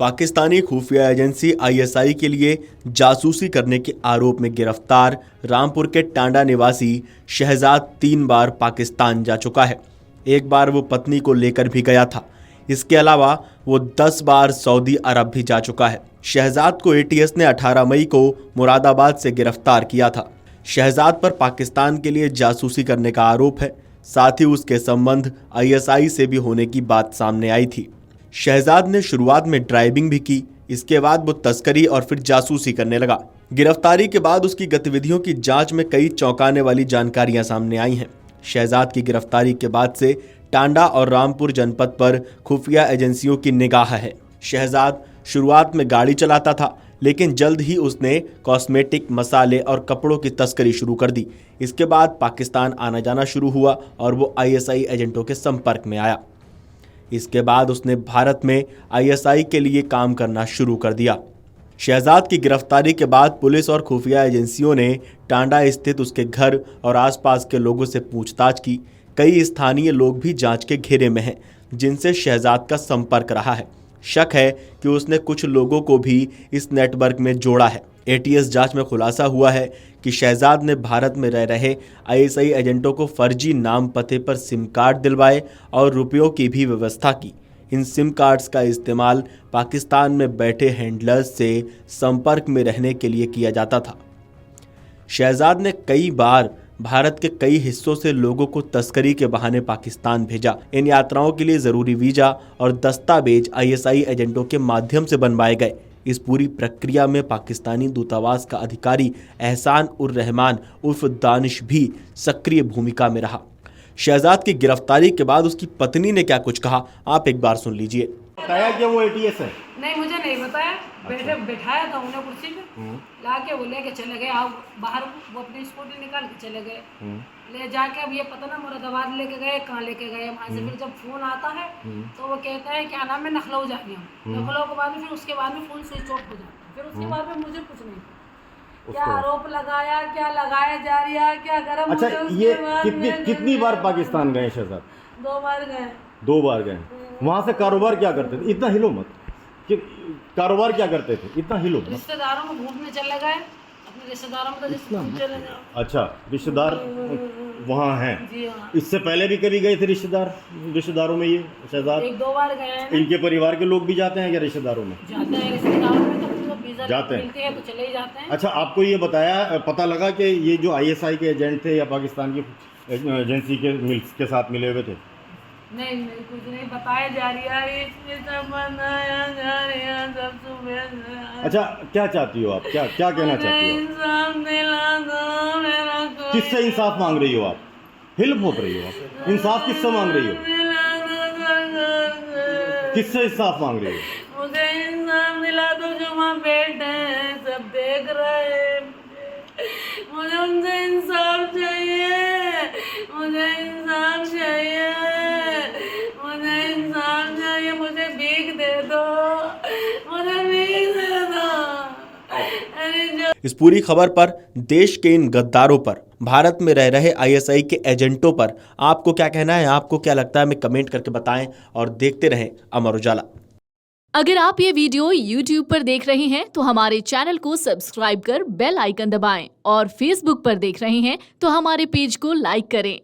पाकिस्तानी खुफिया agency ISI के लिए जासूसी करने के आरोप में गिरफ्तार रामपुर के टांडा निवासी शहजाद 3 बार पाकिस्तान जा चुका है। एक बार वो पत्नी को लेकर भी गया था। इसके अलावा वो 10 बार सऊदी अरब भी जा चुका है। शहजाद को एटीएस ने 18 मई को मुरादाबाद से गिरफ्तार किया था। शहजाद पर पाकिस्तान के लिए जासूसी करने का आरोप है। साथ ही उसके संबंध आईएसआई से भी होने की बात सामने आई थी। शहजाद ने शुरुआत में ड्राइविंग भी की। इसके बाद वो तस्करी और फिर जासूसी करने लगा। गिरफ्तारी के बाद उसकी गतिविधियों की जांच में कई चौंकाने वाली जानकारियां सामने आई हैं। शहजाद की गिरफ्तारी के बाद से टांडा और रामपुर जनपद पर खुफिया एजेंसियों की निगाह है। शहजाद शुरुआत में गाड़ी चलाता था, लेकिन जल्द ही उसने कॉस्मेटिक, मसाले और कपड़ों की तस्करी शुरू कर दी। इसके बाद पाकिस्तान आना जाना शुरू हुआ और वो आईएसआई एजेंटों के संपर्क में आया। इसके बाद उसने भारत में आईएसआई के लिए काम करना शुरू कर दिया। शहजाद की गिरफ्तारी के बाद पुलिस और खुफिया एजेंसियों ने टांडा स्थित उसके घर और आसपास के लोगों से पूछताछ की। कई स्थानीय लोग भी जांच के घेरे में हैं, जिनसे शहजाद का संपर्क रहा है। शक है कि उसने कुछ लोगों को भी इस नेटवर्क में जोड़ा है। एटीएस जांच में खुलासा हुआ है कि शहजाद ने भारत में रह रहे आईएसआई एजेंटों को फर्जी नाम पते पर सिम कार्ड दिलवाए और रुपयों की भी व्यवस्था की। इन सिम कार्ड्स का इस्तेमाल पाकिस्तान में बैठे हैंडलर्स से संपर्क में रहने के लिए किया जाता था। शहजाद ने कई बार भारत के कई हिस्सों से लोगों को तस्करी के बहाने पाकिस्तान भेजा। इन यात्राओं के लिए जरूरी वीजा और दस्तावेज आईएसआई एजेंटों के माध्यम से बनवाए गए। इस पूरी प्रक्रिया में पाकिस्तानी दूतावास का अधिकारी एहसान उर रहमान उर्फ दानिश भी सक्रिय भूमिका में रहा। शहजाद की गिरफ्तारी के बाद उसकी पत्नी ने क्या कुछ कहा, आप एक बार सुन लीजिए। बताया कि वो एटीएस है? नहीं, मुझे नहीं बताया। बैठाया था उन्हें कुर्सी पे, लाके वो लेके चले गए। आप बाहर वो अपनी स्कूटी निकाल के चले गए। ले जाके अब ये पता ना मुरादाबाद लेके गए, कहाँ लेके गए। वहाँ से फिर जब फोन आता है तो वो कहता है क्या नाम है, नखलऊ जा रही हूँ। नखलऊ के बाद में फिर उसके बाद में फोन स्विच ऑफ हो जाता है। फिर उसके बाद में मुझे कुछ नहीं, क्या आरोप लगाया, क्या लगाया जा रहा है, क्या गरम। अच्छा, ये कितनी बार पाकिस्तान गए शहजाद? 2 बार गए। 2 बार गए। वहाँ से कारोबार क्या करते थे? इतना हिलो मत कि कारोबार क्या करते थे, इतना हिलो मत। रिश्तेदारों में घूमने चले गए, अपने रिश्तेदारों में चले जाओ। अच्छा, रिश्तेदार वहाँ हैं। जी हाँ। इससे पहले भी कभी गए थे रिश्तेदारों में? ये शहजाद 1-2 बार गए हैं। इनके परिवार के लोग भी जाते हैं क्या रिश्तेदारों में? जाते हैं रिश्तेदारों में, तो वीजा जाते हैं। मिलते हैं तो चले ही जाते हैं। अच्छा, आपको ये बताया, पता लगा कि ये जो आईएसआई के एजेंट थे या पाकिस्तान की एजेंसी के साथ मिले हुए थे? नहीं, कुछ नहीं बताया जा रहा है। इसमें सब बनाया जा रहा है सब सुबह। अच्छा, क्या चाहती हो आप? क्या कहना चाहती हो? इंसाफ दिला दो मेरा को। किससे इंसाफ मांग रही हो आप? हिल फोट रही हो आप? इंसाफ किससे मांग रही हो? किससे इंसाफ मांग रही हो? मुझे इंसाफ दिला दो, जो वहाँ बैठे हैं सब देख रहे हैं। मुझे उनसे इंसाफ चाहिए, मुझे इंसाफ चाहिए, मुझे इंसाफ चाहिए। मुझे भीख दे दो, मुझे भीख दे दो। इस पूरी खबर पर, देश के इन गद्दारों पर, भारत में रह रहे आईएसआई के एजेंटों पर आपको क्या कहना है, आपको क्या लगता है, हमें कमेंट करके बताएं और देखते रहें अमर उजाला। अगर आप ये वीडियो YouTube पर देख रहे हैं तो हमारे चैनल को सब्सक्राइब कर बेल आइकन दबाएं और Facebook पर देख रहे हैं तो हमारे पेज को लाइक करें।